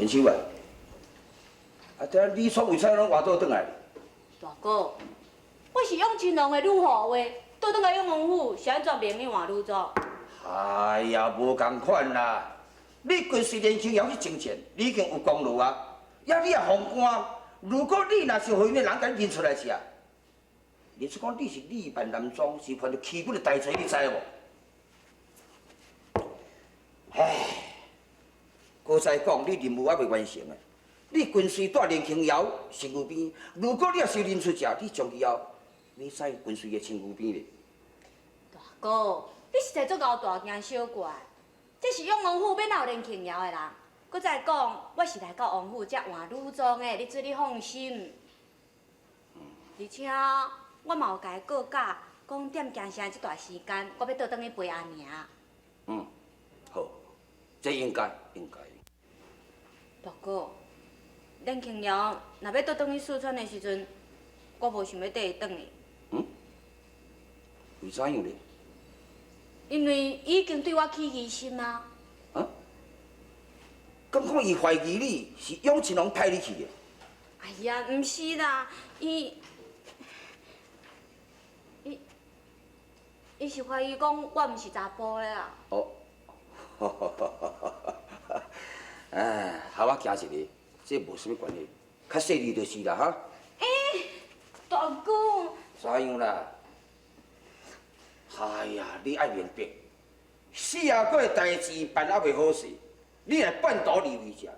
文秋啊，这李聪为啥拢换倒转来？大哥，我是用青龙的女护话，倒转来用王府，是安怎名义换女做？哎呀，无共款啦！你军事连青要去征战，你已经有功劳啊。呀，你也封官，如果你若是互因的人甲你认出来是啊，你是讲你是李办南庄，是犯着欺负的大罪，你知无？唉，搁再讲，你任务还未完成啊！你军师带连青瑶身躯边，如果你也是认出者，你从以后你使军师的身躯边咧。大哥，你实在做够大惊小怪，这是用王府要闹连青瑶的人。搁再讲，我是来到王府才换女装的，你做你放心。而且我嘛有甲伊告假，讲踮江城这段时间，我要倒转去陪阿娘。好，这应该。大哥，连青瑶若要倒转去四川的时阵，我无想要缀伊转去。为怎样呢？因为伊已经对我起疑心啊。敢讲伊怀疑你是永庆龙派你去的？哎呀，毋是啦，伊是怀疑讲我毋是查甫的啦。哦，哎，好我惊一个，这无啥物关系，较细腻就是啦哈。大哥，怎样啦？哎呀，你爱明白，死阿哥的代志办还袂好势，你来半途而废者，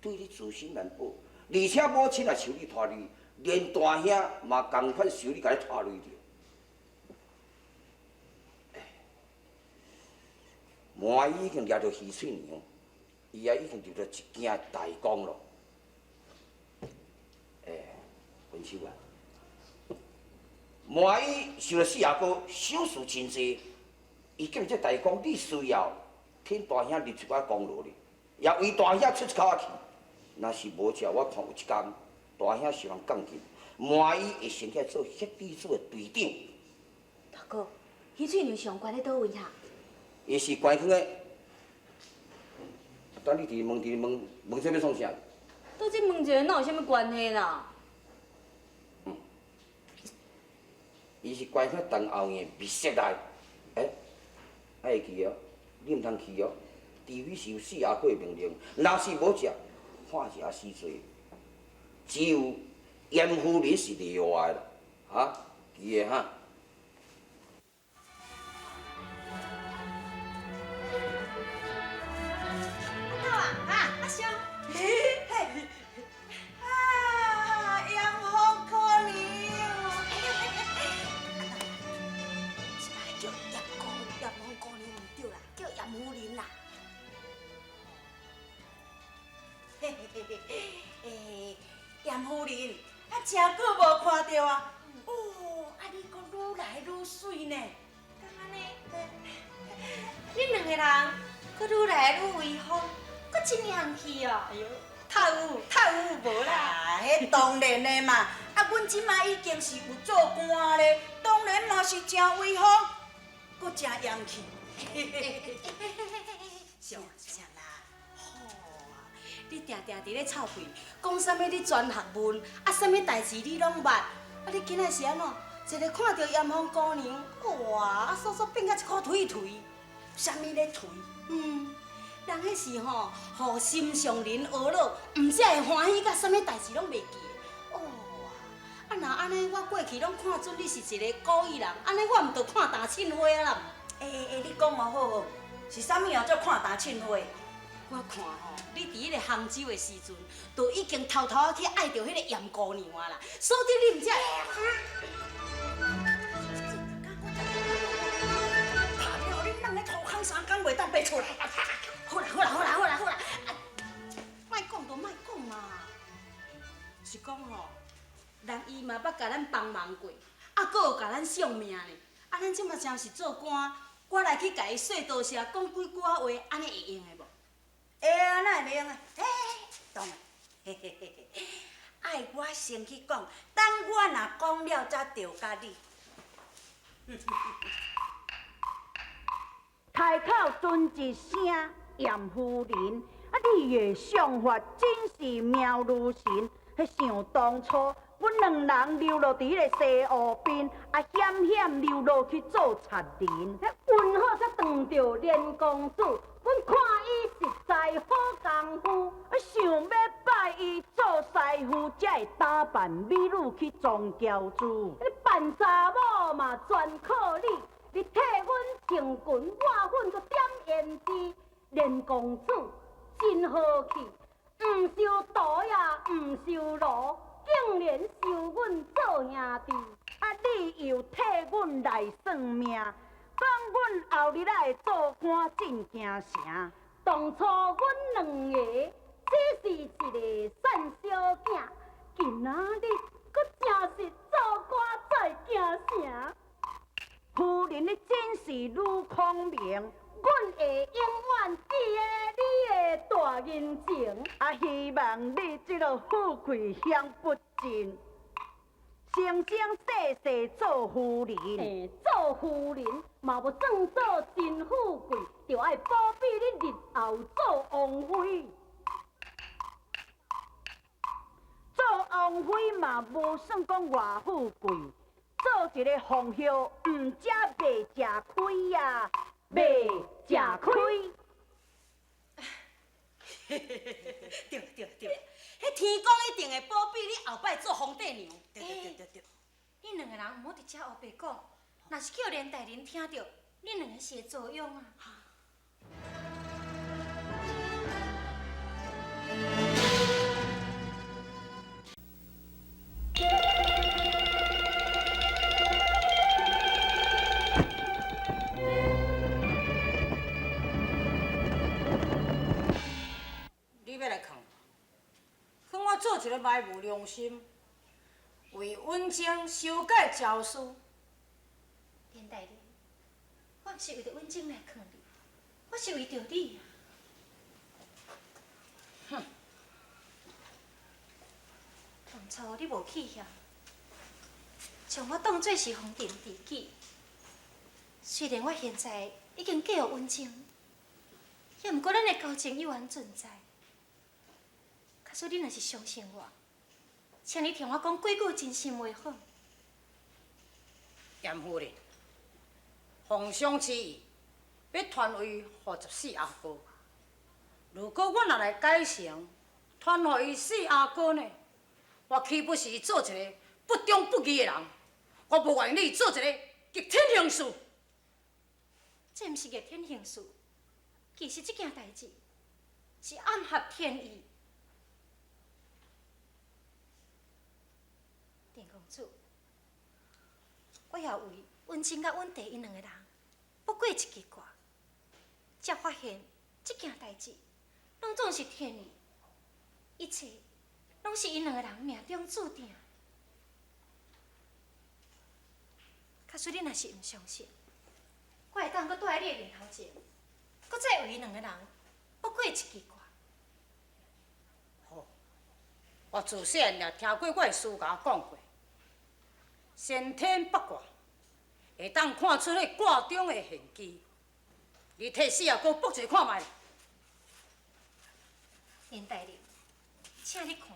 对你自信难保。而且母亲也受你拖累，连大兄嘛共款受你甲你拖累着。麻衣已经抓到鱼水娘，伊也已经入到一件大功了。文秋啊，麻衣受了四阿哥手术真济，伊今日这大功，你需要替大兄立一寡功劳咧，也为大兄出一口气。若是无食，我看有一天大兄是人降级，麻衣会升起来做协理组的队长。大哥，鱼水娘上关咧倒位哈？伊是关腔的，等你问这要创啥？倒这问一个，哪有啥物关系啦？伊是关腔东后院密室内，爱会去哦，你毋通去哦，除非是有四阿哥的命令，若是无食，判者死罪。只有严夫人是例外啦，记个哈。阿兄，嘿，杨红姑娘，这摆叫杨红姑娘唔对啦，叫杨夫人啦。杨夫人，真久无看到啊！你阁愈来愈水呢，敢安尼？恁两个人阁愈来愈威风。搁真洋气哦！哎呦，太有无啦？迄当然的嘛！阮即摆已经是有做官咧，当然嘛是真威风，搁真洋气。上啦，好啊！你定定伫咧臭屁，讲啥物你全学问，啥物代志你拢捌。你今仔是安怎？一个看到严凤姑娘，哇，煞变甲一颗腿，啥物咧腿？人迄是吼，互心上人学老，毋则会欢喜，甲啥物代志拢袂记。若安尼，我过去拢看准你是一个故意人，安尼我毋着看大凊花啊啦。你讲哦好，是啥物哦叫看大凊花？我看吼，你伫迄个杭州的时阵，就已经偷偷去爱着迄个严姑娘啊啦，所以你毋才。打掉你人咧土坑3工袂当爬出来。好啦，莫讲就莫讲嘛。是讲吼，人伊嘛捌甲咱帮忙过，搁有甲咱送命呢。咱即马真是做官，我来去甲伊说多谢，讲几句话，安尼会用的无？会啊，哪会袂用的？当然，爱我先去讲，等我若讲了，才着甲你。开口尊一声严夫人，你你的想法真是妙如神。迄想当初，阮两人流落伫个西湖边，险险流落去做贼人。迄运好才撞着连公主，阮看伊实在好功夫。想要拜伊做师傅，才会打扮美女去装轿子。你扮查某嘛全靠你，你替阮成群换粉，搁点胭脂。连公主真好气，毋受毒也毋受劳，竟然收阮做兄弟。你又替阮来算命，讲阮后日仔会做官进京城。当初阮两个只是一个瘦小囝，今仔日搁正是做官在京城。夫人，你真是女聪明，阮会永远记得你的大人情。希望你这个富贵享不尽，生生世世做夫人。做夫人嘛无算做真富贵，就爱保庇你日后做王妃。做王妃嘛无算讲偌富贵，做一个皇后，毋则袂吃亏呀，袂吃亏。对，迄天公一定会保庇你后摆做皇帝娘。对。你两个人毋好伫遮黑白讲，若是叫连大人听着，你两个是会遭殃啊。你要来扛我做一个卖无良心，为稳静修改诏书。连大人，我毋是为着稳静来扛你，我是为着你啊。哼！当初你无气嫌，将我当作是封建知己。虽然我现在已经嫁予稳静，也毋过咱的交情依然存在。假使你若是相信我，请你听我讲几句真心话好。严夫人，皇上之意要传位予14阿哥。如果我若来改成传予伊4阿哥呢，我岂不是做一个不忠不义的人？我无愿意做一个逆天行事。这毋是逆天行事，其实这件代志是暗合天意。连公主，我也为稳静甲稳地因两个人不过一记卦，才发现这件代志拢总是天意，一切拢是因两个人命中注定。假使你若是毋相信，我会当搁待在你的面头前，搁再为因两个人不过一记卦。好，我自细汉也听过我的师家讲过，先天八卦会当看出迄卦中的玄机。你替4阿哥卜一看卖。连大人，请你看。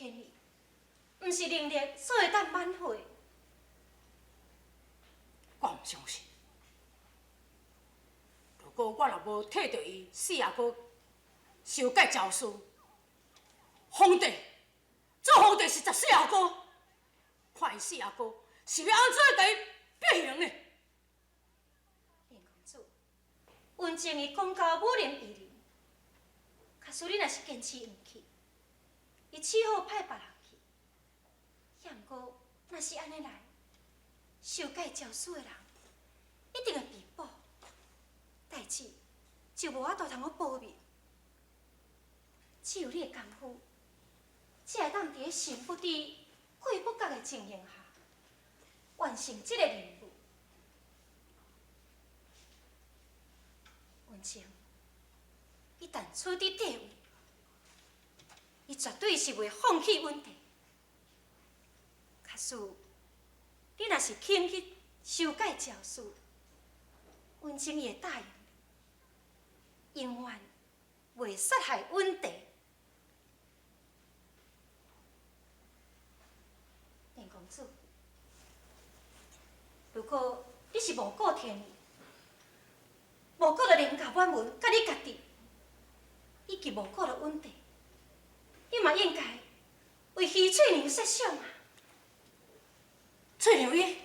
天意，毋是能力所会当挽回。我毋相信。如果我若无替着伊四阿哥修改诏书，皇帝做皇帝是14阿哥，看伊四阿哥是要安怎甲伊变形呢？莲公主，温情伊讲到武林义人，假使你若是坚持毋去，伊只好派别人去。也毋过，若是安尼来，修改诏书的人一定会被捕，代志就无法度通好保密。只有你的功夫，才会当伫咧神不知鬼不觉的情形下，完成这个任务。文清，一旦处伫地位，伊绝对是袂放弃稳定。假使你若是肯去修改诏书，文清会答应你，永远袂杀害稳定。莲公主，如果你是无顾天意，无顾着连家满文，甲你家己，以及无顾着稳定，你嘛应该为徐翠娘设想啊！翠娘伊，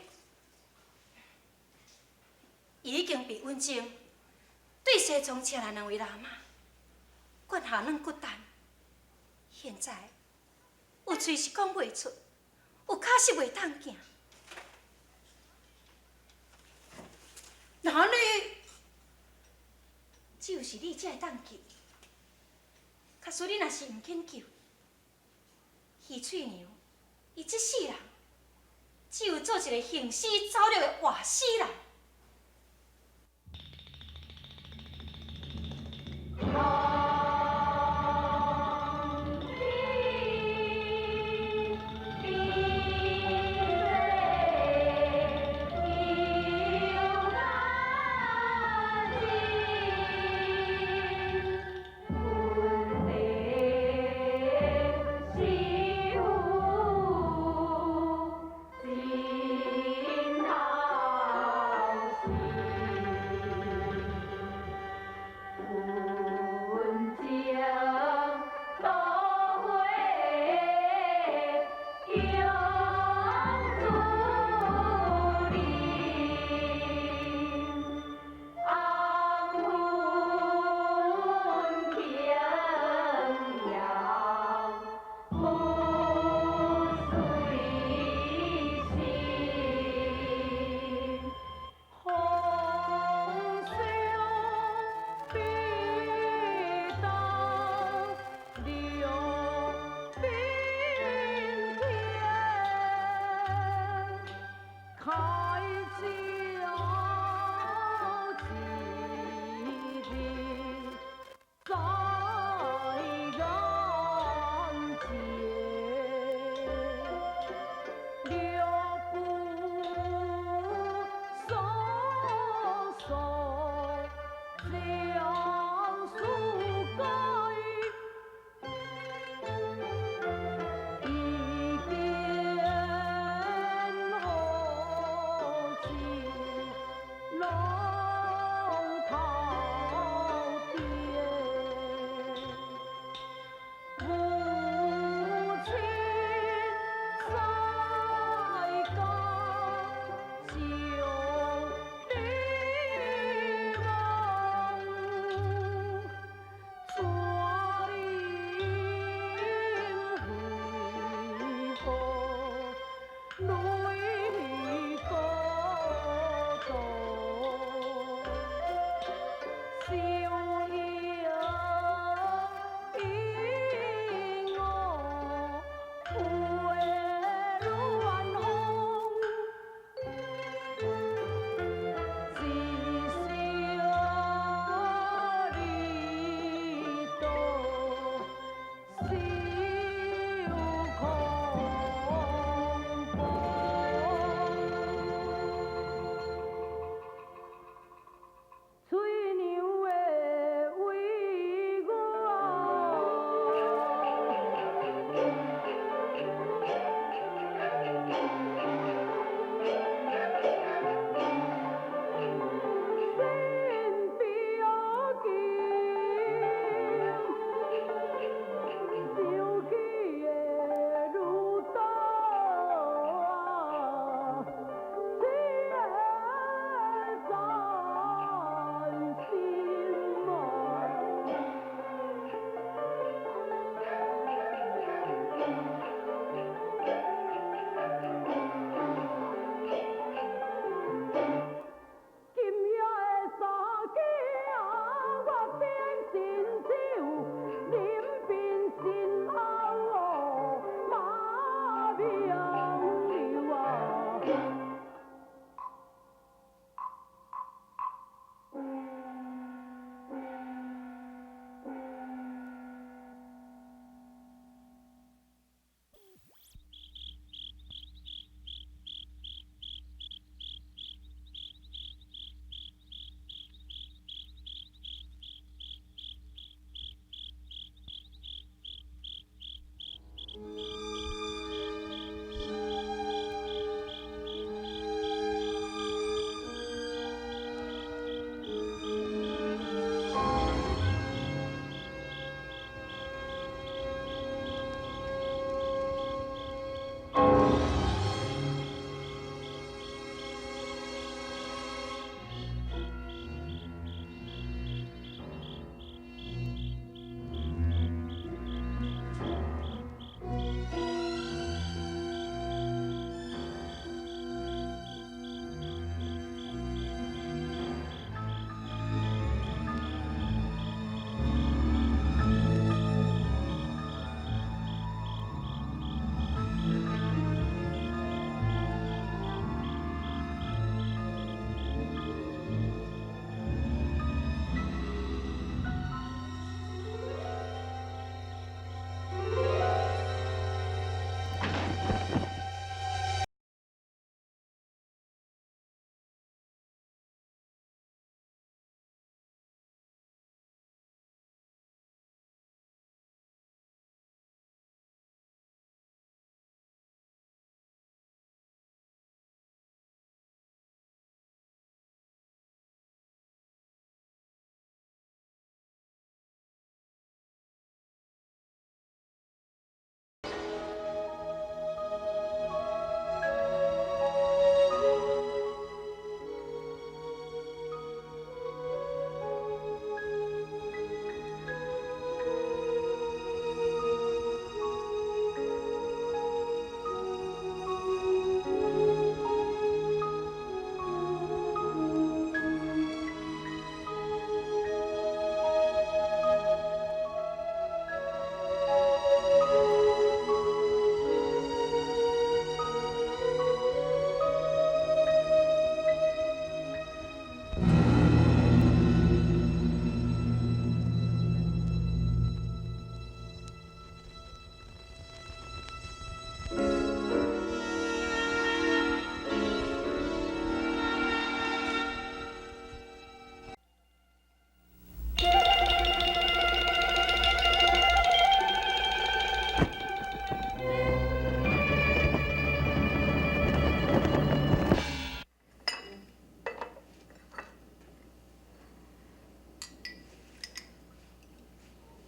伊已经被温情对西庄请来2位喇嘛，灌下软骨蛋，现在有嘴是讲袂出，有脚是袂当行。那你只有是你才会当救。假使你若是毋肯救，徐翠娘，伊这世人只有做一个行尸走肉的活死人。心头。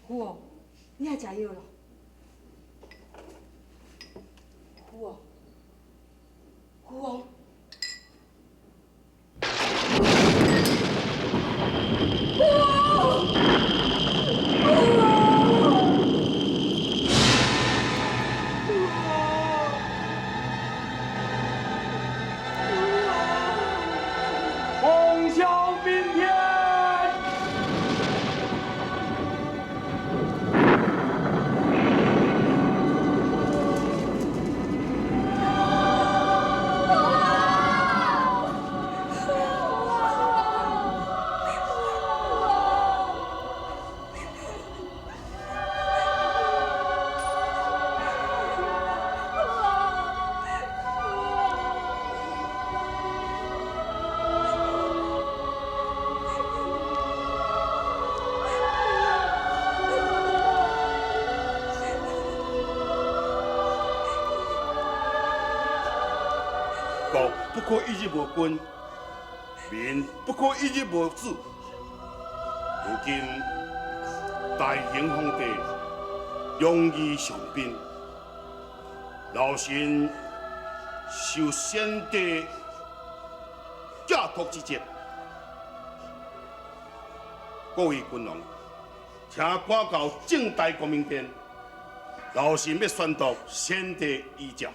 父王，你爱食药咯？父王，父王。风啸冰天。国不可一日无君，民不可一日无主。如今大英皇帝容易上宾，老臣受先帝教托之责。各位君王，请赶到正大光明殿，老臣要宣读先帝遗诏。